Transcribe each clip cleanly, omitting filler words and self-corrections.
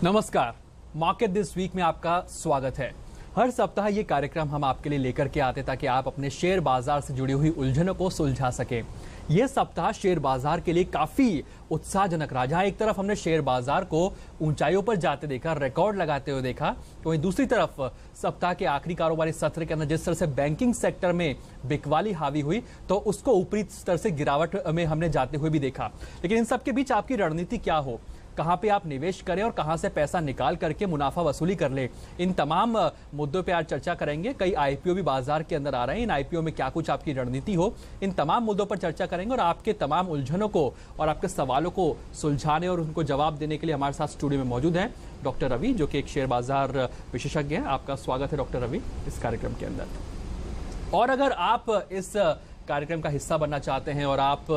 नमस्कार, market this week में आपका स्वागत है। हर सप्ताह ये कार्यक्रम हम आपके लिए लेकर के आते ताकि आप अपने शेयर बाजार से जुड़ी हुई उलझनों को सुलझा सकें। ये सप्ताह शेयर बाजार के लिए काफी उत्साहजनक रहा। जहां एक तरफ हमने शेयर बाजार को ऊंचाइयों पर जाते देखा, रिकॉर्ड लगाते हुए देखा, तो वहीं दूसरी तरफ सप्ताह के आखिरी कारोबारी सत्र के अंदर जिस तरह से बैंकिंग सेक्टर में बिकवाली हावी हुई, तो उसको ऊपरी स्तर से गिरावट में हमने जाते हुए भी देखा। लेकिन इन सबके बीच आपकी रणनीति क्या हो, कहां पे आप निवेश करें और कहां से पैसा निकाल करके मुनाफा वसूली कर ले, इन तमाम मुद्दों पे आज चर्चा करेंगे। कई आईपीओ भी बाजार के अंदर आ रहे हैं, इन आईपीओ में क्या कुछ आपकी रणनीति हो, इन तमाम मुद्दों पर चर्चा करेंगे और आपके तमाम उलझनों को और आपके सवालों को सुलझाने और उनको जवाब देने के लिए हमारे साथ स्टूडियो में मौजूद है डॉक्टर रवि, जो कि एक शेयर बाजार विशेषज्ञ है। आपका स्वागत है डॉक्टर रवि इस कार्यक्रम के अंदर। और अगर आप इस कार्यक्रम का हिस्सा बनना चाहते हैं और आप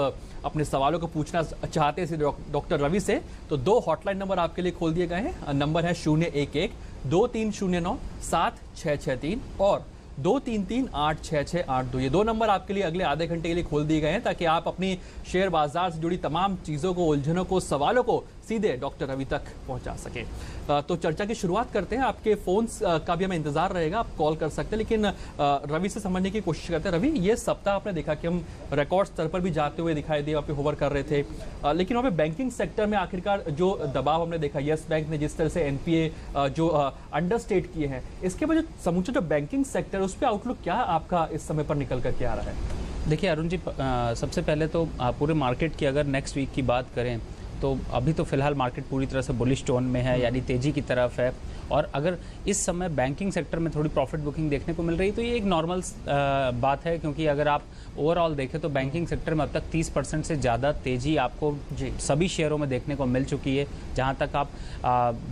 अपने सवालों को पूछना चाहते हैं डॉक्टर रवि से, तो 2 हॉटलाइन नंबर आपके लिए खोल दिए गए हैं। नंबर है 011-2309-7663 और 233-86682। ये 2 नंबर आपके लिए अगले आधे घंटे के लिए खोल दिए गए हैं ताकि आप अपनी शेयर बाजार से जुड़ी तमाम चीज़ों को, उलझनों को, सवालों को सीधे डॉक्टर रवि तक पहुंचा सके। तो चर्चा की शुरुआत करते हैं। आपके फोन्स का भी हमें इंतजार रहेगा, आप कॉल कर सकते हैं, लेकिन रवि से समझने की कोशिश करते हैं। रवि, ये सप्ताह आपने देखा कि हम रिकॉर्ड स्तर पर भी जाते हुए दिखाई दिए, वहाँ पे होवर कर रहे थे, लेकिन वहाँ पे बैंकिंग सेक्टर में आखिरकार जो दबाव हमने देखा, येस बैंक ने जिस तरह से एनपीए जो अंडरस्टेट किए हैं, इसके वजह समूचा जो बैंकिंग सेक्टर उस पर आउटलुक क्या आपका इस समय पर निकल करके आ रहा है? देखिए अरुण जी, सबसे पहले तो पूरे मार्केट की अगर नेक्स्ट वीक की बात करें तो अभी तो फिलहाल मार्केट पूरी तरह से बुलिश टोन में है, यानी तेजी की तरफ है। और अगर इस समय बैंकिंग सेक्टर में थोड़ी प्रॉफिट बुकिंग देखने को मिल रही है तो ये एक नॉर्मल बात है, क्योंकि अगर आप ओवरऑल देखें तो बैंकिंग सेक्टर में अब तक 30% से ज़्यादा तेजी आपको सभी शेयरों में देखने को मिल चुकी है, जहां तक आप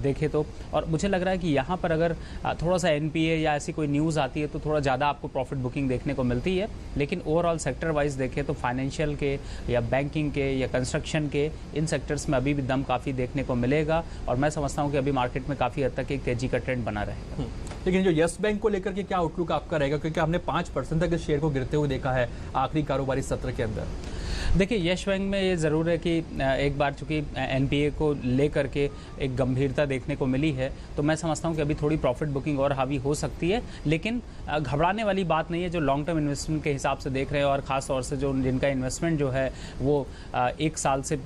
देखें तो। और मुझे लग रहा है कि यहाँ पर अगर थोड़ा सा एनपीए या ऐसी कोई न्यूज़ आती है तो थोड़ा ज़्यादा आपको प्रॉफिट बुकिंग देखने को मिलती है। लेकिन ओवरऑल सेक्टर वाइज देखें तो फाइनेंशियल के या बैंकिंग के या कंस्ट्रक्शन के इन सेक्टर्स में अभी भी दम काफ़ी देखने को मिलेगा और मैं समझता हूँ कि अभी मार्केट में काफ़ी हद तक एक तेजी का ट्रेंड बना रहेगा। लेकिन जो येस बैंक को लेकर के क्या आउटलुक आपका रहेगा, क्योंकि हमने 5% तक इस शेयर को गिरते हुए देखा है आखिरी कारोबारी सत्र के अंदर? देखिए यस बैंक में ये ज़रूर है कि एक बार चूंकि एनपीए को लेकर के एक गंभीरता देखने को मिली है, तो मैं समझता हूँ कि अभी थोड़ी प्रॉफिट बुकिंग और हावी हो सकती है। लेकिन घबराने वाली बात नहीं है। जो लॉन्ग टर्म इन्वेस्टमेंट के हिसाब से देख रहे हैं और ख़ास तौर से जो जिनका इन्वेस्टमेंट जो है वो 1 साल से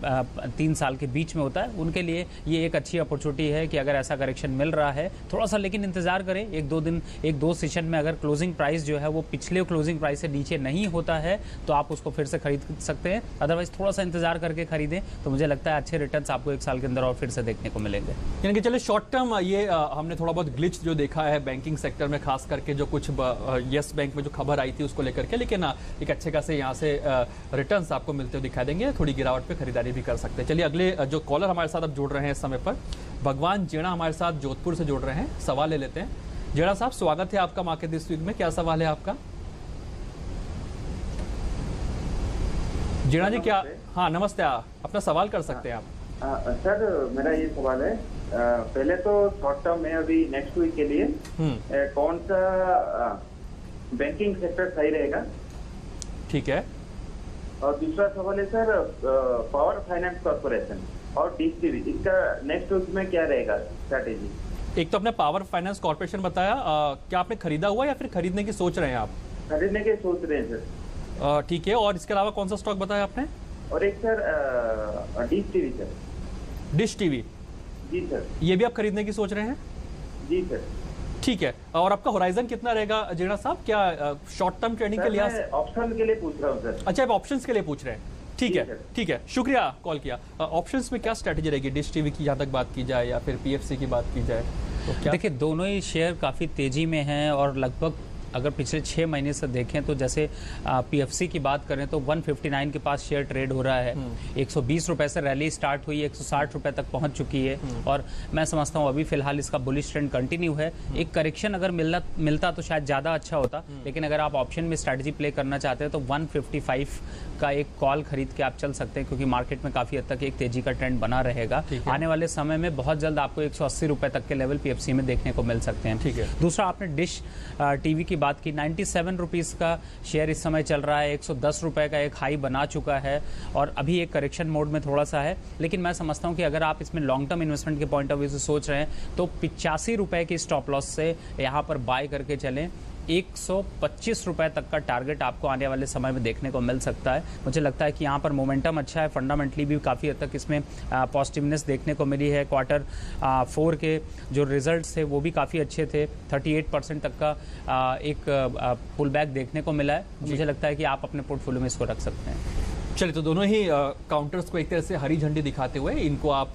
3 साल के बीच में होता है, उनके लिए ये एक अच्छी अपॉर्चुनिटी है कि अगर ऐसा करेक्शन मिल रहा है थोड़ा सा, लेकिन इंतजार करें 1-2 दिन, 1-2 सेशन में अगर क्लोजिंग प्राइस जो है वो पिछले क्लोजिंग प्राइस से नीचे नहीं होता है तो आप उसको फिर से खरीद सकते हैं। अदरवाइज थोड़ा सा इंतजार करके खरीदें तो मुझे लगता है अच्छे रिटर्न्स आपको 1 साल के अंदर और फिर से देखने को मिलेंगे। यानी कि चलिए शॉर्ट टर्म ये हमने थोड़ा बहुत ग्लिच जो देखा है बैंकिंग सेक्टर में, खास करके जो कुछ येस बैंक में जो खबर आई थी उसको लेकर के, लेकिन एक अच्छे खासे यहाँ से रिटर्न्स आपको मिलते हुए दिखाई देंगे। थोड़ी गिरावट पे खरीदारी भी कर सकते हैं। चलिए अगले जो कॉलर हमारे साथ अब जुड़ रहे हैं इस समय पर, भगवान जेणा हमारे साथ जोधपुर से जुड़ रहे हैं, सवाल ले लेते हैं। जेणा साहब, स्वागत है आपका मार्केट दिस वीक में। क्या सवाल है आपका? जीणा जी क्या? हाँ नमस्ते, अपना सवाल कर सकते हैं आप। सर मेरा ये सवाल है, पहले तो शॉर्ट टर्म में अभी नेक्स्ट वीक के लिए कौन सा बैंकिंग सेक्टर सही रहेगा? ठीक है। और दूसरा सवाल है सर, पावर फाइनेंस कॉर्पोरेशन और डिश टीवी, इसका नेक्स्ट वीक में क्या रहेगा स्ट्रैटेजी? एक तो आपने पावर फाइनेंस कॉर्पोरेशन बताया, क्या आपने खरीदा हुआ या फिर खरीदने की सोच रहे हैं आप? खरीदने की सोच रहे हैं सर। ठीक है, और इसके अलावा कौन सा स्टॉक बताया आपने? और एक sir dish TV sir. Dish TV? जी सर। ये भी आप खरीदने की सोच रहे हैं? जी सर। ठीक है, और आपका होराइजन कितना रहेगा जेणा साहब? क्या शॉर्ट टर्म ट्रेडिंग के लिहाज? ऑप्शन के लिए पूछ रहा हूँ सर। अच्छा, आप ऑप्शंस के लिए पूछ रहे हैं। ठीक है, ठीक है, शुक्रिया कॉल किया। ऑप्शंस में क्या स्ट्रेटेजी रहेगी? डिश टीवी की जहाँ तक बात की जाए या फिर पीएफसी की बात की जाए तो क्या? देखिए दोनों ही शेयर काफ़ी तेजी में हैं और लगभग अगर पिछले 6 महीने से देखें तो जैसे पीएफसी की बात करें तो 159 के पास शेयर ट्रेड हो रहा है। 120 रुपए से रैली स्टार्ट हुई, 160 रुपए तक पहुंच चुकी है और मैं समझता हूं अभी फिलहाल इसका बुलिश ट्रेंड कंटिन्यू है। एक करेक्शन अगर मिलता तो शायद ज़्यादा अच्छा होता, लेकिन अगर आप ऑप्शन में स्ट्रैटेजी प्ले करना चाहते हैं तो 155 का एक कॉल खरीद के आप चल सकते हैं, क्योंकि मार्केट में काफ़ी हद तक एक तेजी का ट्रेंड बना रहेगा। आने वाले समय में बहुत जल्द आपको 180 रुपए तक के लेवल पीएफसी में देखने को मिल सकते हैं। ठीक है। दूसरा, आपने डिश टीवी की बात की, 97 रुपीज़ का शेयर इस समय चल रहा है, 110 रुपये का एक हाई बना चुका है और अभी एक करेक्शन मोड में थोड़ा सा है। लेकिन मैं समझता हूँ कि अगर आप इसमें लॉन्ग टर्म इन्वेस्टमेंट के पॉइंट ऑफ व्यू से सोच रहे हैं तो 85 रुपये की स्टॉप लॉस से यहाँ पर बाय करके चलें। 125 रुपए तक का टारगेट आपको आने वाले समय में देखने को मिल सकता है। मुझे लगता है कि यहाँ पर मोमेंटम अच्छा है, फंडामेंटली भी काफ़ी हद तक इसमें पॉजिटिवनेस देखने को मिली है। क्वार्टर 4 के जो रिजल्ट्स थे वो भी काफ़ी अच्छे थे, 38% तक का एक पुल बैक देखने को मिला है। मुझे लगता है कि आप अपने पोर्टफोलियो में इसको रख सकते हैं। चलिए, तो दोनों ही काउंटर्स को एक तरह से हरी झंडी दिखाते हुए इनको आप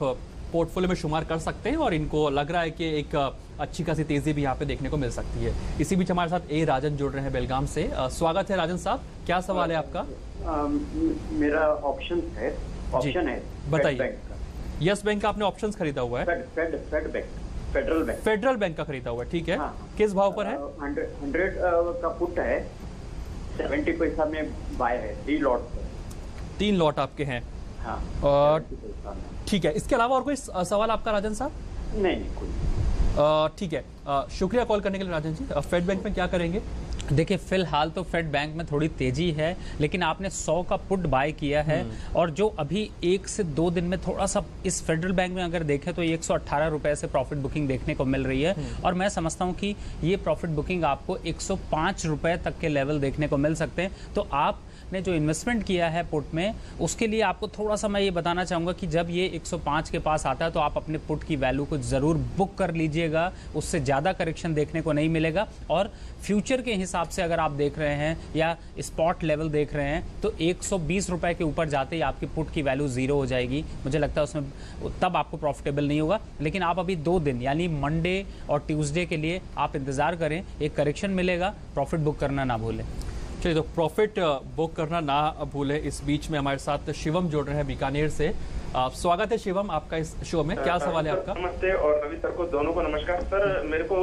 पोर्टफोलियो में शुमार कर सकते हैं और इनको लग रहा है कि एक अच्छी खासी तेजी भी यहाँ पे देखने को मिल सकती है। इसी बीच हमारे साथ ए राजन जुड़ रहे हैं बेलगाम से। स्वागत है राजन साहब, क्या सवाल है आपका? मेरा ऑप्शन है बताइए। यस बैंक का आपने ऑप्शन खरीदा हुआ है? फेडरल बैंक का खरीदा हुआ है, ठीक है। हाँ। किस भाव पर है? 100 का पुट है, 70 पैसा में बाय है, 3 लॉट। 3 लॉट आपके हैं? हाँ। और ठीक है, इसके अलावा और कोई सवाल आपका राजन साहब? नहीं, कोई। ठीक है, शुक्रिया कॉल करने के लिए राजन जी। फेड बैंक में क्या करेंगे? देखिए, फिलहाल तो फेड बैंक में थोड़ी तेजी है, लेकिन आपने 100 का पुट बाय किया है और जो अभी 1 से 2 दिन में थोड़ा सा इस फेडरल बैंक में अगर देखें तो 118 रुपए से प्रॉफिट बुकिंग देखने को मिल रही है और मैं समझता हूं कि ये प्रॉफिट बुकिंग आपको 105 रुपए तक के लेवल देखने को मिल सकते हैं। तो आपने जो इन्वेस्टमेंट किया है पुट में, उसके लिए आपको थोड़ा सा मैं ये बताना चाहूँगा कि जब ये 105 के पास आता है तो आप अपने पुट की वैल्यू को ज़रूर बुक कर लीजिएगा, उससे ज़्यादा करेक्शन देखने को नहीं मिलेगा। और फ्यूचर के हिसाब से अगर आप देख रहे हैं या स्पॉट लेवल देख रहे हैं तो 120 रुपए के ऊपर जाते ही आपकी पुट की वैल्यू 0 हो जाएगी। मुझे लगता है उसमें तब आपको प्रॉफिटेबल नहीं होगा। लेकिन आप अभी 2 दिन यानी मंडे और ट्यूसडे के लिए आप इंतजार करें, एक करेक्शन मिलेगा, प्रॉफिट बुक करना ना भूलें। चलिए, तो प्रॉफिट बुक करना ना भूलें। इस बीच में हमारे साथ शिवम जुड़ रहे हैं बीकानेर से। स्वागत है शिवम आपका इस शो में, क्या सवाल है आपका? नमस्ते, और रवि सर को, दोनों को नमस्कार। सर, मेरे को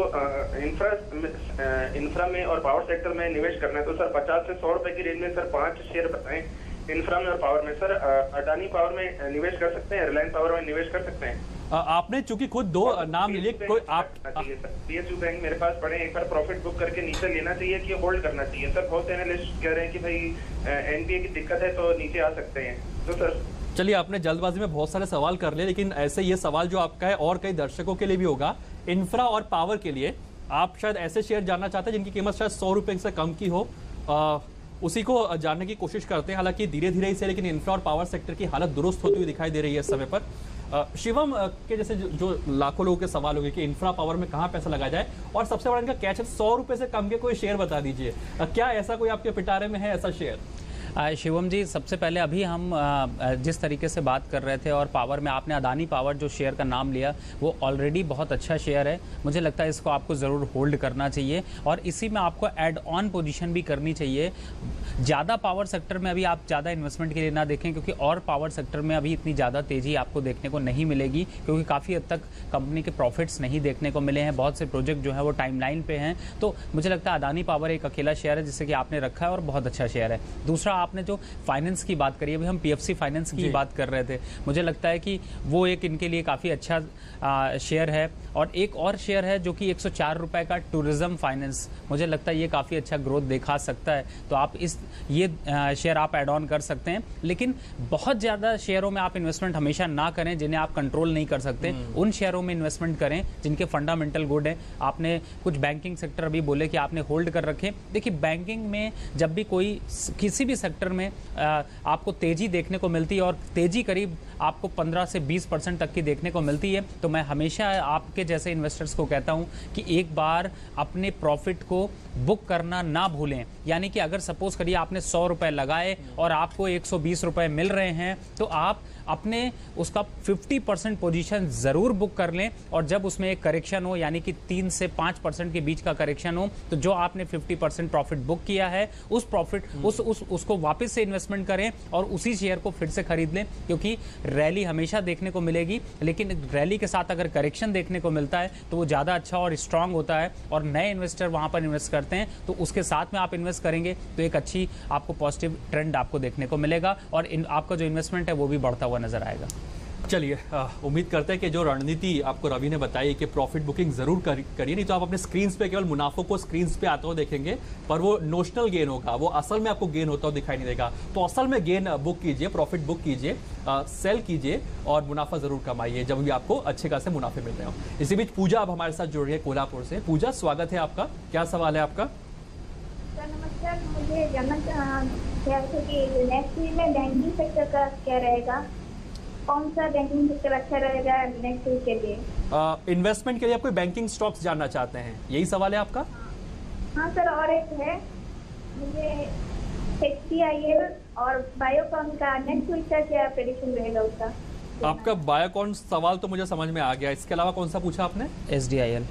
इंफ्रा में और पावर सेक्टर में निवेश करना है, तो सर 50 से 100 रुपए की रेंज में सर 5 शेयर बताएं इंफ्रा में और पावर में। सर, अडानी पावर में निवेश कर सकते हैं, रिलायंस पावर में निवेश कर सकते हैं? आपने चूंकि खुद 2 नाम लिए, कोई आप PSU बैंक मेरे पास पड़े, एक बार प्रॉफिट बुक करके नीचे लेना चाहिए कि होल्ड करना चाहिए? सर, बहुत एनालिस्ट कह रहे हैं कि भाई NPA की दिक्कत है तो नीचे आ सकते हैं, तो सर। चलिए, आपने जल्दबाजी में बहुत सारे सवाल कर लिए, लेकिन ऐसे ये सवाल जो आपका है और कई दर्शकों के लिए भी होगा। इंफ्रा और पावर के लिए आप शायद ऐसे शेयर जानना चाहते हैं जिनकी कीमत शायद 100 रुपए से कम की हो, उसी को जानने की कोशिश करते हैं। हालांकि धीरे धीरे इसे, लेकिन इंफ्रा और पावर सेक्टर की हालत दुरुस्त होती हुई दिखाई दे रही है इस समय पर। शिवम के जैसे जो लाखों लोगों के सवाल होंगे कि इंफ्रा पावर में कहाँ पैसा लगा जाए, और सबसे बड़ा इनका कैच है 100 रुपए से कम के कोई शेयर बता दीजिए। क्या ऐसा कोई आपके पिटारे में है ऐसा शेयर? शिवम जी, सबसे पहले अभी हम जिस तरीके से बात कर रहे थे और पावर में आपने अदानी पावर जो शेयर का नाम लिया, वो ऑलरेडी बहुत अच्छा शेयर है। मुझे लगता है इसको आपको ज़रूर होल्ड करना चाहिए और इसी में आपको ऐड ऑन पोजीशन भी करनी चाहिए। ज़्यादा पावर सेक्टर में अभी आप ज़्यादा इन्वेस्टमेंट के लिए ना देखें, क्योंकि और पावर सेक्टर में अभी इतनी ज़्यादा तेज़ी आपको देखने को नहीं मिलेगी, क्योंकि काफ़ी हद तक कंपनी के प्रॉफिट्स नहीं देखने को मिले हैं। बहुत से प्रोजेक्ट जो है वो टाइमलाइन पे हैं। तो मुझे लगता है अदानी पावर एक अकेला शेयर है जिसे कि आपने रखा है और बहुत अच्छा शेयर है। दूसरा, आपने जो फाइनेंस की बात करी, अभी हम PFC फाइनेंस की बात कर रहे थे, मुझे लगता है कि वो एक इनके लिए काफ़ी अच्छा शेयर है। और एक और शेयर है जो कि 104 रुपए का टूरिज्म फाइनेंस, मुझे लगता है ये काफ़ी अच्छा ग्रोथ दिखा सकता है। तो आप ये शेयर आप ऐड ऑन कर सकते हैं। लेकिन बहुत ज़्यादा शेयरों में आप इन्वेस्टमेंट हमेशा ना करें जिन्हें आप कंट्रोल नहीं कर सकते। उन शेयरों में इन्वेस्टमेंट करें जिनके फंडामेंटल गुड है। आपने कुछ बैंकिंग सेक्टर अभी बोले कि आपने होल्ड कर रखे। देखिए, बैंकिंग में जब भी कोई किसी भी सेक्टर में आपको तेजी देखने को मिलती है और तेजी करीब आपको 15 से 20% तक की देखने को मिलती है, तो मैं हमेशा आपके जैसे इन्वेस्टर्स को कहता हूं कि एक बार अपने प्रॉफिट को बुक करना ना भूलें। यानी कि अगर सपोज करिए आपने 100 रुपए लगाए और आपको 120 रुपए मिल रहे हैं, तो आप अपने उसका 50% पोजीशन जरूर बुक कर लें। और जब उसमें एक करेक्शन हो, यानी कि 3 से 5% के बीच का करेक्शन हो, तो जो आपने 50% प्रॉफिट बुक किया है, उस प्रॉफिट उसको वापस से इन्वेस्टमेंट करें और उसी शेयर को फिर से खरीद लें। क्योंकि रैली हमेशा देखने को मिलेगी, लेकिन रैली के साथ अगर करेक्शन देखने को मिलता है तो वो ज़्यादा अच्छा और स्ट्रांग होता है और नए इन्वेस्टर वहाँ पर इन्वेस्ट करते हैं, तो उसके साथ में आप इन्वेस्ट करेंगे तो एक अच्छी आपको पॉजिटिव ट्रेंड आपको देखने को मिलेगा और आपका जो इन्वेस्टमेंट है वो भी बढ़ता हुआ नजर आएगा। चलिए उम्मीद करते हैं कि जो रणनीति आपको रवि ने बताई कि प्रॉफिट बुकिंग जरूर करिए, नहीं तो आप अपने स्क्रीन पे केवल मुनाफों को स्क्रीन पे आता हो देखेंगे, पर वो नोशनल गेन होगा, वो असल में आपको गेन होता हो दिखाई नहीं देगा। तो असल में गेन बुक कीजिए, प्रॉफिट बुक कीजिए, सेल कीजिए और मुनाफा जरूर कमाइए जब भी आपको अच्छे खासे मुनाफे मिल रहे हो। इसी बीच पूजा अब हमारे साथ जुड़ रही है कोल्हापुर से। पूजा, स्वागत है आपका, क्या सवाल है आपका? नमस्कार, मुझे जानना चाहिए कि नेक्स्ट वीक में बैंकिंग सेक्टर का क्या रहेगा, कौन सा बैंकिंग सेक्टर अच्छा रहेगा नेक्स्ट वीक के लिए? इन्वेस्टमेंट के लिए आप कोई बैंकिंग स्टॉक्स जानना चाहते हैं, यही सवाल है आपका? हाँ सर, और एक है, मुझे HDIL और बायोकॉन का नेक्स्ट वीक का क्या प्रेडिक्शन रहेगा उसका? आपका बायोकॉन सवाल तो मुझे समझ में आ गया, इसके अलावा कौन सा पूछा आपने? HDIL,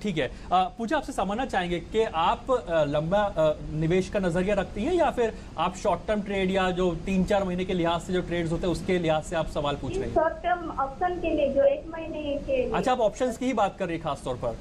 ठीक है। पूछा, आपसे समझना चाहेंगे कि आप लंबा निवेश का नजरिया रखती हैं या फिर आप शॉर्ट टर्म ट्रेड या जो 3-4 महीने के लिहाज से जो ट्रेड्स होते हैं उसके लिहाज से आप सवाल पूछ रहे हैं? शॉर्ट टर्म ऑप्शन के लिए, जो 1 महीने के लिए। अच्छा, आप ऑप्शंस की ही बात कर रही है खास तौर पर?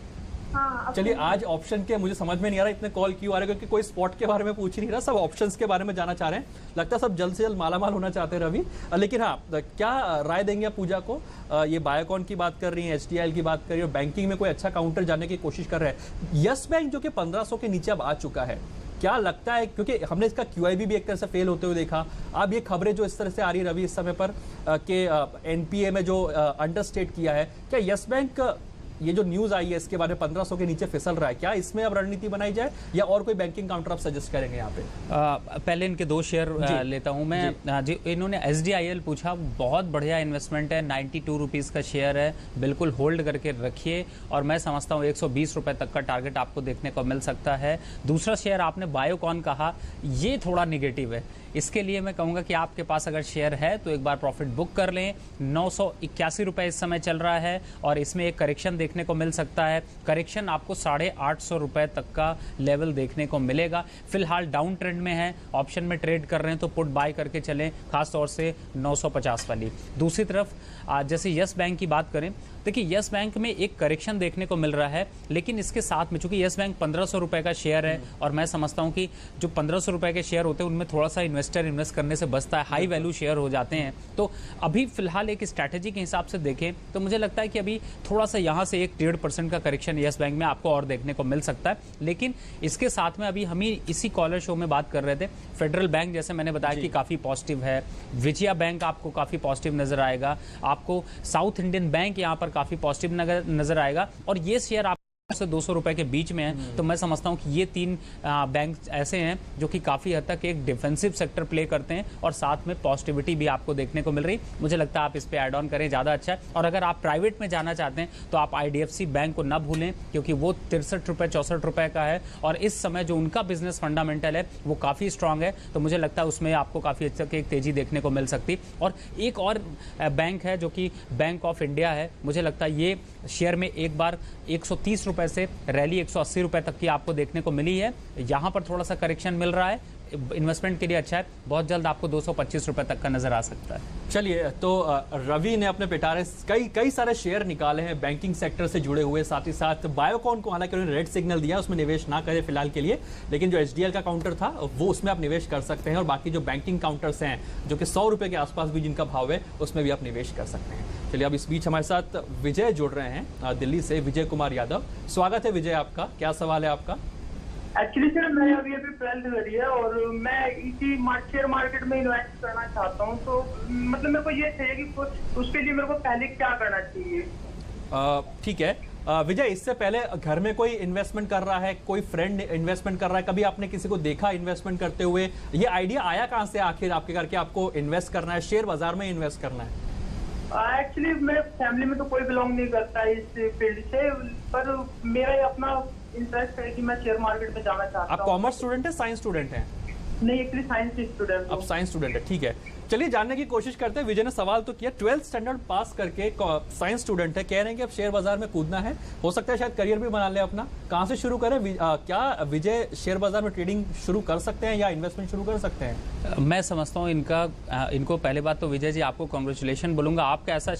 हाँ, चलिए, आज ऑप्शन के मुझे समझ में नहीं आ रहा इतने कॉल क्यों आ रहे हैं, क्योंकि कोई स्पॉट के बारे में पूछ ही नहीं रहा, सब ऑप्शंस के बारे में जानना चाह रहे हैं। लगता है सब जल्द से जल्द मालामाल होना चाहते हैं रवि। लेकिन हाँ, क्या राय देंगे आप पूजा को? ये बायोकॉन की बात कर रही है, HDIL की बात कर रही है, बैंकिंग में कोई अच्छा काउंटर जाने की कोशिश कर रहे हैं। यस बैंक जो कि 1500 के नीचे अब आ चुका है, क्या लगता है, क्योंकि हमने इसका QIB भी एक तरह से फेल होते हुए देखा, अब ये खबरें जो इस तरह से आ रही है रवि इस समय पर कि NPA में जो अंडरस्टेट किया है, क्या यस बैंक ये जो न्यूज आई है इसके बारे में 1500 के नीचे फिसल रहा है, क्या इसमें अब रणनीति बनाई जाए या और कोई बैंकिंग काउंटर आप सजेस्ट करेंगे यहाँ पे? पहले इनके 2 शेयर लेता हूँ मैं जी। इन्होंने HDIL पूछा, बहुत बढ़िया इन्वेस्टमेंट है, 92 रुपीज़ का शेयर है, बिल्कुल होल्ड करके रखिए और मैं समझता हूँ 120 रुपये तक का टारगेट आपको देखने को मिल सकता है। दूसरा शेयर आपने बायोकॉन कहा, ये थोड़ा निगेटिव है, इसके लिए मैं कहूँगा कि आपके पास अगर शेयर है तो एक बार प्रॉफिट बुक कर लें। 981 रुपये इस समय चल रहा है और इसमें एक करेक्शन देखने को मिल सकता है। करेक्शन आपको 850 रुपये तक का लेवल देखने को मिलेगा। फिलहाल डाउन ट्रेंड में है, ऑप्शन में ट्रेड कर रहे हैं तो पुट बाय करके चलें, खासतौर से 950 वाली। दूसरी तरफ जैसे यस बैंक की बात करें, देखिए यस बैंक में एक करेक्शन देखने को मिल रहा है, लेकिन इसके साथ में चूंकि यस बैंक 1500 रुपये का शेयर है और मैं समझता हूं कि जो 1500 रुपये के शेयर होते हैं उनमें थोड़ा सा इन्वेस्टर इन्वेस्ट करने से बचता है, हाई वैल्यू शेयर हो जाते हैं। तो अभी फिलहाल एक स्ट्रैटेजी के हिसाब से देखें तो मुझे लगता है कि अभी थोड़ा सा यहाँ से 1-1.5% का करेक्शन यस बैंक में आपको और देखने को मिल सकता है। लेकिन इसके साथ में अभी हम ही इसी कॉलर शो में बात कर रहे थे, फेडरल बैंक जैसे मैंने बताया कि काफ़ी पॉजिटिव है, विजया बैंक आपको काफ़ी पॉजिटिव नजर आएगा, आपको साउथ इंडियन बैंक यहाँ पर काफ़ी पॉजिटिव नजर आएगा और ये शेयर आप से 200 रुपए के बीच में है। तो मैं समझता हूं कि ये 3 बैंक ऐसे हैं जो कि काफी हद तक एक डिफेंसिव सेक्टर प्ले करते हैं और साथ में पॉजिटिविटी भी आपको देखने को मिल रही। मुझे लगता है आप इस पे ऐड ऑन करें, ज्यादा अच्छा है। और अगर आप प्राइवेट में जाना चाहते हैं तो आप IDFC बैंक को ना भूलें, क्योंकि वो 63 रुपए 64 रुपए का है और इस समय जो उनका बिजनेस फंडामेंटल है वो काफी स्ट्रांग है। तो मुझे लगता है उसमें आपको काफी अच्छा एक तेजी देखने को मिल सकती। और एक और बैंक है जो कि बैंक ऑफ इंडिया है, मुझे लगता है ये शेयर में एक बार 130 रुपए से रैली 180 रुपए तक की आपको देखने को मिली है। यहां पर थोड़ा सा करेक्शन मिल रहा है, इन्वेस्टमेंट के लिए अच्छा है, बहुत जल्द आपको 225 रुपए तक का नजर आ सकता है। चलिए, तो रवि ने अपने पिटारे कई सारे शेयर निकाले हैं बैंकिंग सेक्टर से जुड़े हुए, साथ ही साथ बायोकॉन को हालांकि उन्होंने रेड सिग्नल दिया, उसमें निवेश ना करें फिलहाल के लिए, लेकिन जो HDIL का काउंटर था वो उसमें आप निवेश कर सकते हैं और बाकी जो बैंकिंग काउंटर्स हैं जो कि 100 रुपए के आसपास भी जिनका भाव है उसमें भी आप निवेश कर सकते हैं। चलिए, अब इस बीच हमारे साथ विजय जुड़ रहे हैं दिल्ली से, विजय कुमार यादव। स्वागत है विजय आपका, क्या सवाल है आपका? एक्चुअली सर मैं अभी 12th करी है और मैं इसी शेयर मार्केट में इन्वेस्ट करना चाहता हूँ, तो मतलब मेरे को ये चाहिए कि उसके लिए मेरे को पहले क्या करना चाहिए? ठीक है विजय, इससे पहले घर में कोई इन्वेस्टमेंट कर रहा है, कोई फ्रेंड इन्वेस्टमेंट कर रहा है, कभी आपने किसी को देखा इन्वेस्टमेंट करते हुए? ये आइडिया आया कहाँ से आखिर आपके घर के आपको इन्वेस्ट करना है, शेयर बाजार में इन्वेस्ट करना है? एक्चुअली मेरे फैमिली में तो कोई बिलोंग नहीं करता है इस फील्ड से, पर मेरा अपना इंटरेस्ट है कि मैं शेयर मार्केट में जाना चाहता हूँ। आप कॉमर्स स्टूडेंट है, साइंस स्टूडेंट है? नहीं, एक्चुअली साइंस स्टूडेंट। अब साइंस स्टूडेंट है, ठीक है। चलिए जानने की कोशिश करते हैं। विजय ने सवाल तो किया, 12th स्टैंडर्ड पास करके साइंस स्टूडेंट है, कह रहे हैं कि अब शेयर बाजार में कूदना है, हो सकता है शायद करियर भी बना ले अपना। कहां से शुरू करें? क्या विजय शेयर बाजार में ट्रेडिंग शुरू कर सकते हैं या इन्वेस्टमेंट शुरू कर सकते हैं? मैं समझता हूँ इनको पहले बात तो विजय जी आपको कांग्रेचुलेशन बोलूंगा। आपका ऐसा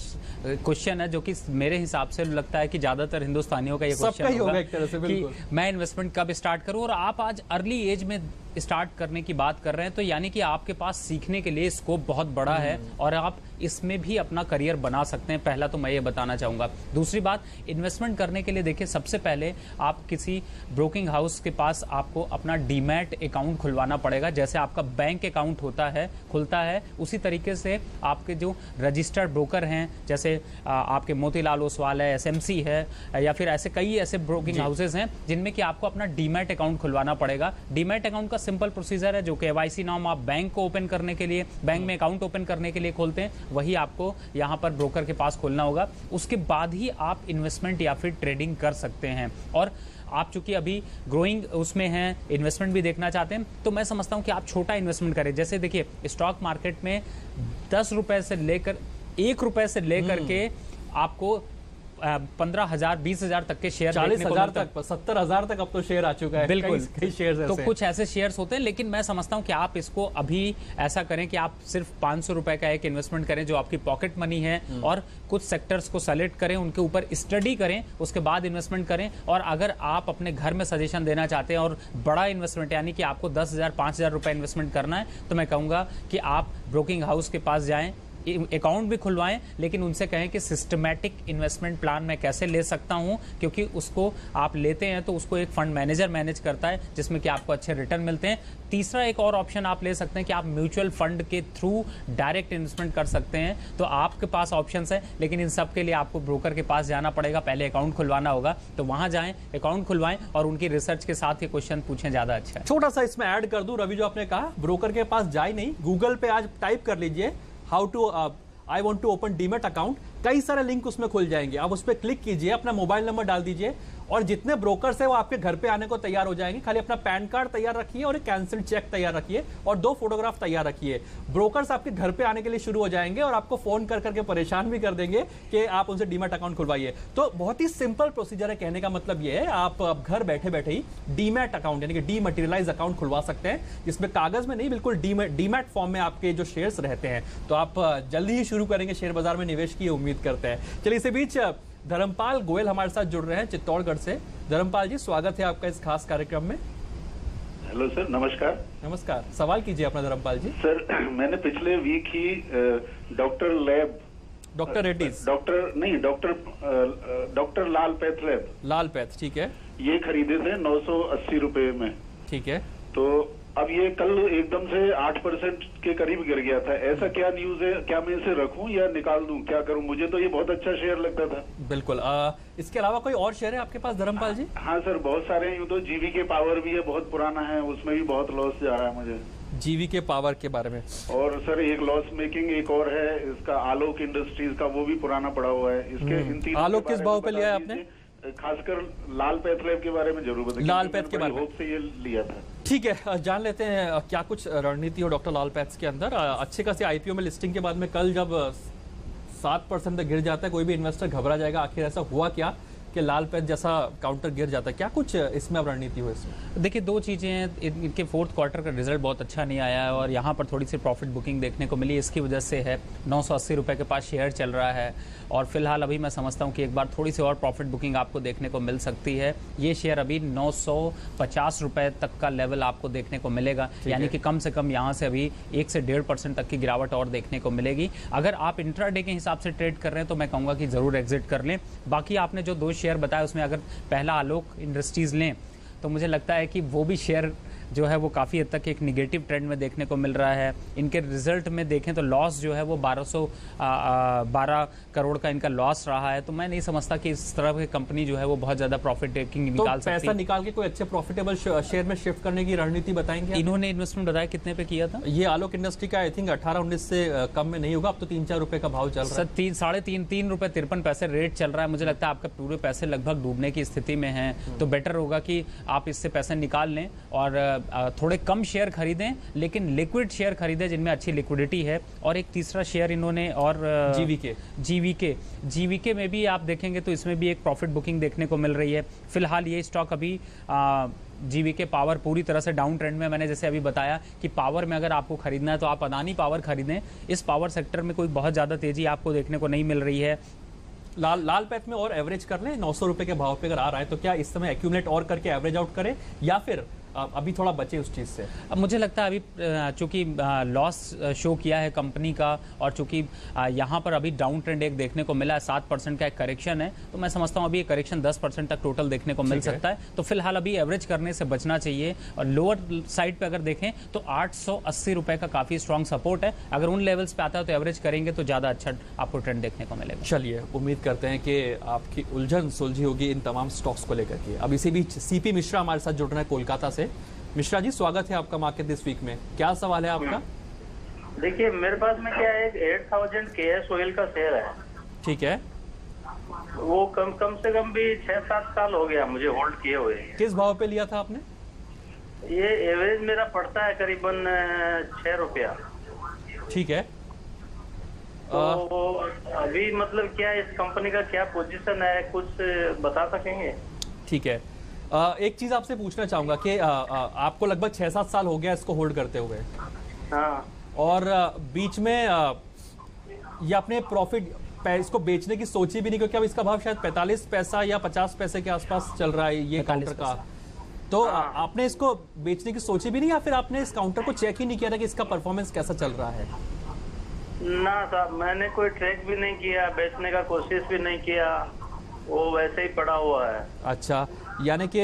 क्वेश्चन है जो कि मेरे हिसाब से लगता है कि ज्यादातर हिंदुस्तानियों का ये क्वेश्चन होगा एक तरह से, बिल्कुल। कि मैं इन्वेस्टमेंट कब स्टार्ट करूं, और आप आज अर्ली एज में स्टार्ट करने की बात कर रहे हैं, तो यानी कि आपके पास सीखने के लिए स्कोप वो बहुत बड़ा है और आप इसमें भी अपना करियर बना सकते हैं। पहला तो मैं ये बताना चाहूँगा। दूसरी बात, इन्वेस्टमेंट करने के लिए देखिए, सबसे पहले आप किसी ब्रोकिंग हाउस के पास आपको अपना डीमैट अकाउंट खुलवाना पड़ेगा। जैसे आपका बैंक अकाउंट खुलता है, उसी तरीके से आपके जो रजिस्टर्ड ब्रोकर हैं, जैसे आपके मोतीलाल ओसवाल है, SMC है, या फिर ऐसे कई ऐसे ब्रोकिंग हाउसेज हैं जिनमें कि आपको अपना डीमैट अकाउंट खुलवाना पड़ेगा। डीमैट अकाउंट का सिंपल प्रोसीजर है, जो KYC नाम आप बैंक को ओपन करने के लिए, बैंक में अकाउंट ओपन करने के लिए खोलते हैं, वही आपको यहाँ पर ब्रोकर के पास खोलना होगा। उसके बाद ही आप इन्वेस्टमेंट या फिर ट्रेडिंग कर सकते हैं। और आप चूंकि अभी ग्रोइंग उसमें हैं, इन्वेस्टमेंट भी देखना चाहते हैं, तो मैं समझता हूं कि आप छोटा इन्वेस्टमेंट करें। जैसे देखिए, स्टॉक मार्केट में 10 रुपए से लेकर 1 रुपए से लेकर के आपको 15,000 20,000 तक के शेयर, 40,000 तक, 70,000 तक अब तो शेयर आ चुका है। बिल्कुल, कई शेयर्स तो कुछ ऐसे शेयर्स होते हैं। लेकिन मैं समझता हूं कि आप इसको अभी ऐसा करें कि आप सिर्फ 500 रुपए का एक इन्वेस्टमेंट करें जो आपकी पॉकेट मनी है, और कुछ सेक्टर्स को सेलेक्ट करें, उनके ऊपर स्टडी करें, उसके बाद इन्वेस्टमेंट करें। और अगर आप अपने घर में सजेशन देना चाहते हैं और बड़ा इन्वेस्टमेंट, यानी कि आपको 10,000 5,000 रुपए इन्वेस्टमेंट करना है, तो मैं कहूंगा कि आप ब्रोकिंग हाउस के पास जाएं, अकाउंट भी खुलवाएं, लेकिन उनसे कहें कि सिस्टमैटिक इन्वेस्टमेंट प्लान मैं कैसे ले सकता हूं, क्योंकि उसको आप लेते हैं तो उसको एक फंड मैनेजर मैनेज करता है, जिसमें कि आपको अच्छे रिटर्न मिलते हैं। तीसरा एक और ऑप्शन आप ले सकते हैं कि आप म्यूचुअल फंड के थ्रू डायरेक्ट इन्वेस्टमेंट कर सकते हैं। तो आपके पास ऑप्शंस है, लेकिन इन सब के लिए आपको ब्रोकर के पास जाना पड़ेगा, पहले अकाउंट खुलवाना होगा। तो वहां जाएं, अकाउंट खुलवाएं और उनकी रिसर्च के साथ ये क्वेश्चन पूछें, ज्यादा अच्छा है। छोटा सा इसमें ऐड कर दूं, रवि जो आपने कहा, ब्रोकर के पास जाए नहीं, गूगल पे आज टाइप कर लीजिए how to I want to open demat account, कई सारे लिंक उसमें खुल जाएंगे। आप उस पर क्लिक कीजिए, अपना मोबाइल नंबर डाल दीजिए, और जितने ब्रोकर्स है वो आपके घर पे आने को तैयार हो जाएंगे। खाली अपना पैन कार्ड तैयार रखिए और एक कैंसिल चेक तैयार रखिए और 2 फोटोग्राफ तैयार रखिए। ब्रोकर्स आपके घर पे आने के लिए शुरू हो जाएंगे और आपको फोन कर करके परेशान भी कर देंगे कि आप उनसे डीमैट अकाउंट खुलवाइए। तो बहुत ही सिंपल प्रोसीजर है। कहने का मतलब ये है, आप घर बैठे बैठे ही डीमैट अकाउंट यानी कि डीमैटेरियलाइज अकाउंट खुलवा सकते हैं, जिसमें कागज में नहीं, बिल्कुल डीमैट फॉर्म में आपके जो शेयर्स रहते हैं। तो आप जल्दी ही शुरू करेंगे शेयर बाजार में निवेश की उम्मीद करते हैं। चलिए, इसी बीच धर्मपाल गोयल हमारे साथ जुड़ रहे हैं चित्तौड़गढ़ से। धर्मपाल जी, स्वागत है आपका इस खास कार्यक्रम में। हेलो सर, नमस्कार। नमस्कार, सवाल कीजिए अपना धर्मपाल जी। सर, मैंने पिछले वीक ही डॉक्टर रेड्डीज, डॉक्टर लाल पैथ, ठीक है, ये खरीदे थे 980 रुपए में। ठीक है। तो अब ये कल एकदम से 8% के करीब गिर गया था। ऐसा क्या न्यूज है, क्या मैं इसे रखूं या निकाल दूं, क्या करूं? मुझे तो ये बहुत अच्छा शेयर लगता था। बिल्कुल। इसके अलावा कोई और शेयर है आपके पास धर्मपाल जी? हाँ सर, बहुत सारे हैं। यूं तो जीवीके पावर भी है, बहुत पुराना है, उसमें भी बहुत लॉस जा रहा है मुझे। जीवीके पावर के बारे में? और सर एक लॉस मेकिंग एक और है इसका, आलोक इंडस्ट्रीज का, वो भी पुराना पड़ा हुआ है। इसके इन तीन आलोक किस भाव पे लिया है आपने? खासकर लाल पैथलैब के बारे में जरूर बताइए। लाल पैथ के बारे में होप से ये लिया था। ठीक है, जान लेते हैं क्या कुछ रणनीति हो डॉक्टर लाल पैथ्स के अंदर। अच्छे खासी आईपीओ में लिस्टिंग के बाद में कल जब 7% तक गिर जाता है, कोई भी इन्वेस्टर घबरा जाएगा, आखिर ऐसा हुआ क्या कि लाल पैथ जैसा काउंटर गिर जाता है? क्या कुछ इसमें अब रणनीति हो इसमें? देखिए, 2 चीज़ें हैं। इनके 4th क्वार्टर का रिजल्ट बहुत अच्छा नहीं आया है और यहाँ पर थोड़ी सी प्रॉफिट बुकिंग देखने को मिली, इसकी वजह से है 980 रुपये के पास शेयर चल रहा है। और फिलहाल अभी मैं समझता हूँ कि एक बार थोड़ी सी और प्रॉफिट बुकिंग आपको देखने को मिल सकती है। ये शेयर अभी 950 रुपये तक का लेवल आपको देखने को मिलेगा, यानी कि कम से कम यहाँ से अभी 1 से 1.5% तक की गिरावट और देखने को मिलेगी। अगर आप इंट्राडे के हिसाब से ट्रेड कर रहे हैं तो मैं कहूँगा कि ज़रूर एग्जिट कर लें। बाकी आपने जो 2 शेयर बताया, उसमें अगर पहला आलोक इंडस्ट्रीज़ लें तो मुझे लगता है कि वो भी शेयर जो है वो काफ़ी हद तक एक निगेटिव ट्रेंड में देखने को मिल रहा है। इनके रिजल्ट में देखें तो लॉस जो है वो 1212 करोड़ का इनका लॉस रहा है। तो मैं नहीं समझता कि इस तरह की कंपनी जो है वो बहुत ज़्यादा प्रॉफिट टेकिंग निकाल सकती है। पैसा निकाल के कोई अच्छे प्रॉफिटेबल शेयर में शिफ्ट करने की रणनीति बताएंगे? इन्होंने इन्वेस्टमेंट बताया कितने पे किया था? ये आलोक इंडस्ट्री का आई थिंक 18-19 से कम में नहीं होगा। अब तो 3-4 रुपए का भाव चल रहा है। 3 रुपए 53 पैसे रेट चल रहा है। मुझे लगता है आपके पूरे पैसे लगभग डूबने की स्थिति में हैं, तो बेटर होगा कि आप इससे पैसे निकाल लें और थोड़े कम शेयर खरीदें, लेकिन लिक्विड शेयर खरीदें जिनमें अच्छी लिक्विडिटी है। और एक तीसरा शेयर इन्होंने और जीवीके में भी आप देखेंगे तो इसमें भी एक प्रॉफिट बुकिंग देखने को मिल रही है। फिलहाल ये स्टॉक अभी जीवीके पावर पूरी तरह से डाउन ट्रेंड में। मैंने जैसे अभी बताया कि पावर में अगर आपको खरीदना है तो आप अदानी पावर खरीदें। इस पावर सेक्टर में कोई बहुत ज़्यादा तेजी आपको देखने को नहीं मिल रही है। लाल पैथ में और एवरेज कर लें 900 रुपए के भाव पे अगर आ रहा है तो क्या इस समय एक्यूमुलेट और करके एवरेज आउट करें, या फिर अभी थोड़ा बचे उस चीज से? अब मुझे लगता है अभी चूंकि लॉस शो किया है कंपनी का, और चूंकि यहाँ पर अभी डाउन ट्रेंड एक देखने को मिला है, 7% का एक करेक्शन है, तो मैं समझता हूँ अभी ये करेक्शन 10% तक टोटल देखने को मिल सकता है। तो फिलहाल अभी एवरेज करने से बचना चाहिए। और लोअर साइड पे अगर देखें तो 880 रुपए का काफी स्ट्रॉन्ग सपोर्ट है। अगर उन लेवल्स पे आता है तो एवरेज करेंगे तो ज्यादा अच्छा आपको ट्रेंड देखने को मिलेगा। चलिए, उम्मीद करते हैं कि आपकी उलझन सुलझी होगी इन तमाम स्टॉक्स को लेकर के। अब इसी बीच सीपी मिश्रा हमारे साथ जुड़ रहे हैं कोलकाता से। मिश्रा जी, स्वागत है आपका मार्केट दिस वीक में। क्या सवाल है आपका? देखिए, मेरे पास में क्या है, 8000 KS ऑयल का शेयर है। ठीक है। वो कम से कम भी 6-7 साल हो गया मुझे होल्ड किए हुए। किस भाव पे लिया था आपने? ये एवरेज मेरा पड़ता है करीबन 6 रुपया। ठीक है। तो अभी मतलब क्या इस कंपनी का क्या पोजीशन है, कुछ बता सकेंगे? ठीक है। एक चीज आपसे पूछना चाहूंगा कि आपको लगभग 6-7 साल हो गया इसको होल्ड करते हुए। हाँ। और बीच में ये आपने प्रॉफिट इसको बेचने की सोची भी नहीं, क्योंकि अब इसका भाव शायद 45 पैसा या 50 पैसे के आसपास चल रहा है ये काउंटर का। तो आपने इसको बेचने की सोची भी नहीं, या फिर आपने इस काउंटर को चेक ही नहीं किया था कि इसका परफॉर्मेंस कैसा चल रहा है? ना साहब, मैंने कोई ट्रैक भी नहीं किया, बेचने का कोशिश भी नहीं किया, वो वैसे ही पड़ा हुआ है। अच्छा, यानी कि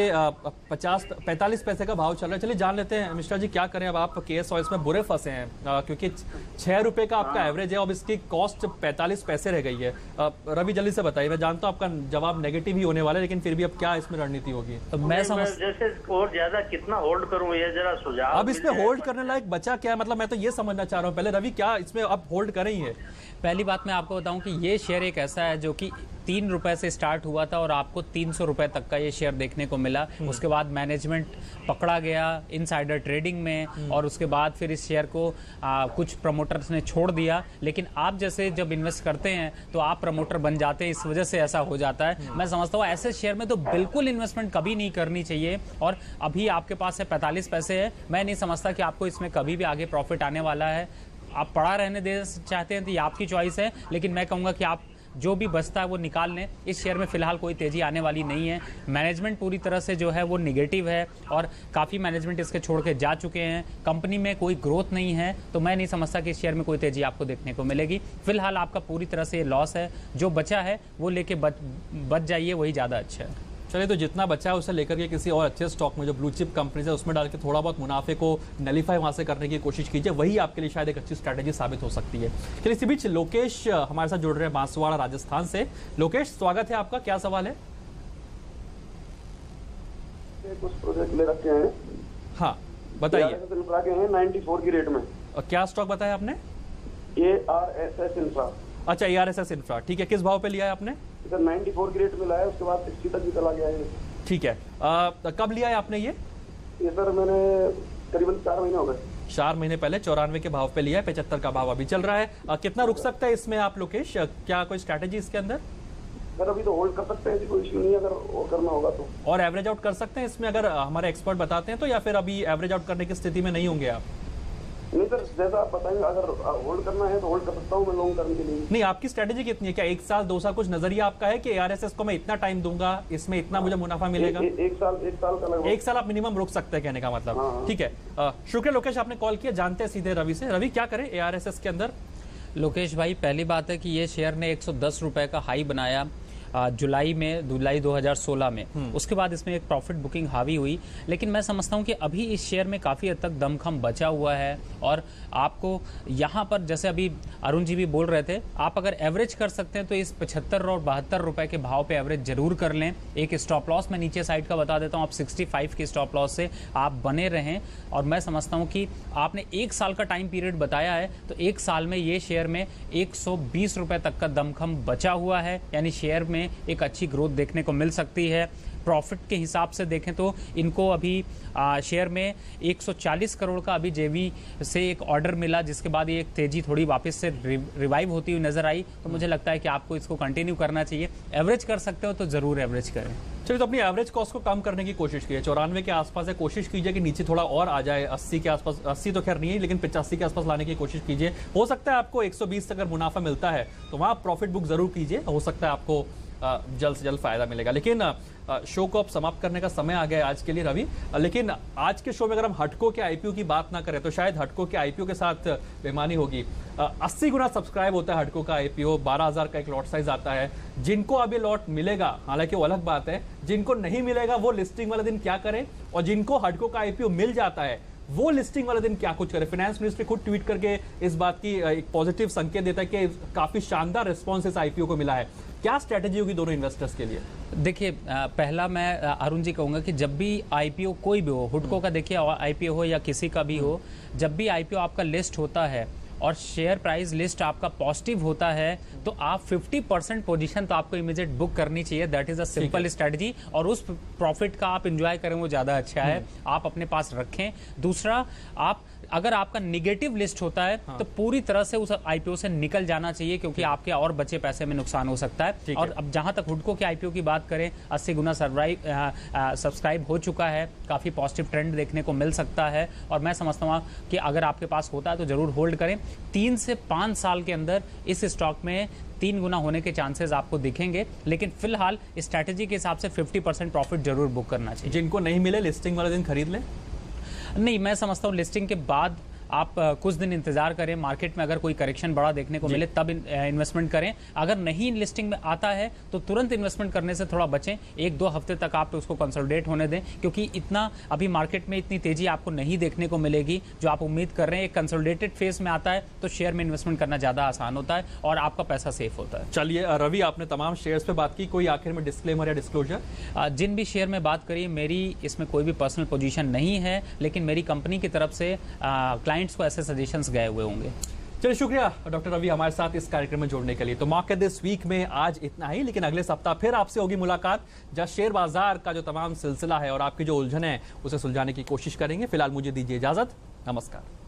45 पैसे का भाव चल रहा है। चलिए जान लेते हैं मिश्रा जी, क्या करें अब आप केएस ऑयल्स में बुरे फंसे हैं, क्योंकि 6 रुपए का आपका एवरेज है, अब इसकी कॉस्ट 45 पैसे रह गई है। रवि, जल्दी से बताइए। मैं जानता हूं आपका जवाब नेगेटिव ही होने वाला है, लेकिन फिर भी अब क्या इसमें रणनीति होगी? तो मैं जैसे और ज्यादा कितना होल्ड करूं, ये जरा सुझाव। अब इसमें होल्ड करने लायक बचा क्या है? मतलब मैं तो ये समझना चाह रहा हूँ पहले। रवि, क्या इसमें अब होल्ड करें ही है? पहली बात मैं आपको बताऊं कि ये शेयर एक ऐसा है जो कि 3 रुपए से स्टार्ट हुआ था और आपको 300 रुपए तक का ये शेयर देखने को मिला। उसके बाद मैनेजमेंट पकड़ा गया इनसाइडर ट्रेडिंग में, और उसके बाद फिर इस शेयर को कुछ प्रमोटर्स ने छोड़ दिया। लेकिन आप जैसे जब इन्वेस्ट करते हैं तो आप प्रमोटर बन जाते हैं, इस वजह से ऐसा हो जाता है। मैं समझता हूँ ऐसे शेयर में तो बिल्कुल इन्वेस्टमेंट कभी नहीं करनी चाहिए। और अभी आपके पास है 45 पैसे है, मैं नहीं समझता कि आपको इसमें कभी भी आगे प्रॉफिट आने वाला है। आप पड़ा रहने दे चाहते हैं तो ये आपकी चॉइस है, लेकिन मैं कहूँगा कि आप जो भी बचता है वो निकाल लें। इस शेयर में फिलहाल कोई तेजी आने वाली नहीं है। मैनेजमेंट पूरी तरह से जो है वो निगेटिव है, और काफ़ी मैनेजमेंट इसके छोड़ के जा चुके हैं। कंपनी में कोई ग्रोथ नहीं है, तो मैं नहीं समझता कि इस शेयर में कोई तेजी आपको देखने को मिलेगी। फिलहाल आपका पूरी तरह से लॉस है, जो बचा है वो लेके बच जाइए, वही ज़्यादा अच्छा है। चलिए, तो जितना बचा है उसे लेकर के किसी और अच्छे स्टॉक में जो ब्लू चिप कंपनीज है उसमें डाल के थोड़ा बहुत मुनाफे को नलीफाई वहां से करने की कोशिश कीजिए, वही आपके लिए शायद एक अच्छी स्ट्रैटेजी साबित हो सकती है। चलिए, इसी बीच लोकेश हमारे साथ जुड़ रहे हैं बांसवाड़ा राजस्थान से। लोकेश, स्वागत है आपका। क्या सवाल है? कुछ प्रोजेक्ट ले रखे हैं। हाँ, बताइए। के हैं 94 की रेट में। क्या स्टॉक बताया आपने? ARSS infra. अच्छा, ARSS इंफ्रा, ठीक है। किस भाव पे लिया है आपने? सर 94 की रेट में लाया, उसके बाद 60 तक भी चला गया है। ठीक है। कब लिया है आपने ये? सर मैंने करीबन 4 महीने हो गए। 4 महीने पहले 94 के भाव पे लिया है, 75 का भाव अभी चल रहा है। कितना रुक सकता है इसमें आप लोकेश? क्या कोई स्ट्रैटेजी इसके अंदर? सर अभी तो होल्ड कर सकते हैं, कोई इश्यू नहीं है, अगर और करना होगा तो। और एवरेज आउट कर सकते हैं इसमें अगर हमारे एक्सपर्ट बताते हैं तो, या फिर अभी एवरेज आउट करने की स्थिति में नहीं होंगे आप? नहीं सर, जैसा आप बताएंगे, अगर होल्ड करना है तो होल्ड कर सकता हूँ मैं लॉन्ग टर्म के लिए। नहीं, आपकी स्ट्रेटेजी कितनी है? क्या 1 साल 2 साल कुछ नजरिया आपका है कि ARSS को मैं इतना टाइम दूंगा, इसमें इतना मुझे मुनाफा मिलेगा? 1 साल का लगभग। 1 साल आप मिनिमम रुक सकते हैं, कहने का मतलब। हाँ। ठीक है, शुक्रिया लोकेश, आपने कॉल किया। जानते हैं सीधे रवि से। रवि, क्या करें ARSS के अंदर? लोकेश भाई, पहली बात है कि ये शेयर ने 110 रुपए का हाई बनाया जुलाई 2016 में। उसके बाद इसमें एक प्रॉफिट बुकिंग हावी हुई, लेकिन मैं समझता हूं कि अभी इस शेयर में काफ़ी हद तक दमखम बचा हुआ है। और आपको यहाँ पर जैसे अभी अरुण जी भी बोल रहे थे, आप अगर एवरेज कर सकते हैं तो इस 75 और 72 रुपए के भाव पे एवरेज जरूर कर लें। एक स्टॉप लॉस मैं नीचे साइड का बता देता हूँ, आप 65 के स्टॉप लॉस से आप बने रहें। और मैं समझता हूँ कि आपने 1 साल का टाइम पीरियड बताया है, तो 1 साल में ये शेयर में 120 रुपए तक का दमखम बचा हुआ है, यानी शेयर में एक अच्छी ग्रोथ देखने को मिल सकती है। प्रॉफिट के हिसाब से देखें तो इनको अभी शेयर में 140 करोड़ का अभी जेवी से एक ऑर्डर मिला, जिसके बाद ये एक तेजी थोड़ी वापस से रिवाइव होती हुई नजर आई। तो मुझे लगता है कि आपको इसको कंटिन्यू करना चाहिए। एवरेज कर सकते हो तो जरूर एवरेज करें। चलिए, तो अपनी एवरेज कॉस्ट को कम करने की कोशिश कीजिए। 94 के आसपास है, कोशिश कीजिए कि नीचे थोड़ा और आ जाए, 80 के आसपास। 80 तो खैर नहीं है, लेकिन 85 के आसपास लाने की कोशिश कीजिए। हो सकता है आपको 120 अगर मुनाफा मिलता है तो वहां प्रॉफिट बुक जरूर कीजिए। हो सकता है आपको जल्द से जल्द फायदा मिलेगा। लेकिन शो को अब समाप्त करने का समय आ गया आज के लिए रवि। लेकिन आज के शो में अगर हम हटको के आईपीओ की बात ना करें तो शायद हटको के आईपीओ के साथ बेईमानी होगी। 80 गुना सब्सक्राइब होता है हटको का आईपीओ, 12,000 का एक लॉट साइज आता है। जिनको अब ये लॉट मिलेगा, हालांकि वो अलग बात है, जिनको नहीं मिलेगा वो लिस्टिंग वाले दिन क्या करें, और जिनको हटको का आईपीओ मिल जाता है वो लिस्टिंग वाले दिन क्या कुछ करे। फाइनेंस मिनिस्ट्री खुद ट्वीट करके इस बात की एक पॉजिटिव संकेत देता है कि काफी शानदार रिस्पॉन्स इस आईपीओ को मिला है। क्या स्ट्रेटेजी होगी दोनों इन्वेस्टर्स के लिए? देखिए, पहला मैं अरुण जी कहूंगा कि जब भी आईपीओ कोई भी हो, हुडको का देखिए आईपीओ हो या किसी का भी हो, जब भी आईपीओ आपका लिस्ट होता है और शेयर प्राइस लिस्ट आपका पॉजिटिव होता है तो आप 50% पोजीशन तो आपको इमीडिएट बुक करनी चाहिए। That is a simple strategy, और उस प्रॉफिट का आप एंजॉय करें वो ज्यादा अच्छा है, आप अपने पास रखें। दूसरा, आप अगर आपका निगेटिव लिस्ट होता है तो पूरी तरह से उस आईपीओ से निकल जाना चाहिए, क्योंकि आपके और बचे पैसे में नुकसान हो सकता है। और अब जहां तक हुडको के आईपीओ की बात करें, 80 गुना सब्सक्राइब हो चुका है, काफी पॉजिटिव ट्रेंड देखने को मिल सकता है, और मैं समझता हूं कि अगर आपके पास होता है तो जरूर होल्ड करें। 3 से 5 साल के अंदर इस स्टॉक में 3 गुना होने के चांसेस आपको दिखेंगे, लेकिन फिलहाल स्ट्रैटेजी के हिसाब से 50% प्रॉफिट जरूर बुक करना चाहिए। जिनको नहीं मिले लिस्टिंग वाले दिन खरीद लें? नहीं, मैं समझता हूँ लिस्टिंग के बाद आप कुछ दिन इंतजार करें, मार्केट में अगर कोई करेक्शन बड़ा देखने को मिले तब इन्वेस्टमेंट करें। अगर नहीं लिस्टिंग में आता है तो तुरंत इन्वेस्टमेंट करने से थोड़ा बचें, 1-2 हफ्ते तक आप उसको कंसोलिडेट होने दें, क्योंकि इतना अभी मार्केट में इतनी तेजी आपको नहीं देखने को मिलेगी जो आप उम्मीद कर रहे हैं। एक कंसोलिडेटेड फेज में आता है तो शेयर में इन्वेस्टमेंट करना ज्यादा आसान होता है और आपका पैसा सेफ होता है। चलिए रवि, आपने तमाम शेयर्स पे बात की, कोई आखिर में डिस्क्लेमर या डिस्क्लोजर? जिन भी शेयर में बात करी, मेरी इसमें कोई भी पर्सनल पोजीशन नहीं है, लेकिन मेरी कंपनी की तरफ से क्लाइंट्स को ऐसे सजेशंस गए हुए होंगे। चलिए, शुक्रिया डॉक्टर रवि हमारे साथ इस कार्यक्रम में जुड़ने के लिए। तो मार्केट दिस वीक में आज इतना ही, लेकिन अगले सप्ताह फिर आपसे होगी मुलाकात, जहां शेयर बाजार का जो तमाम सिलसिला है और आपकी जो उलझन है उसे सुलझाने की कोशिश करेंगे। फिलहाल मुझे दीजिए इजाजत, नमस्कार।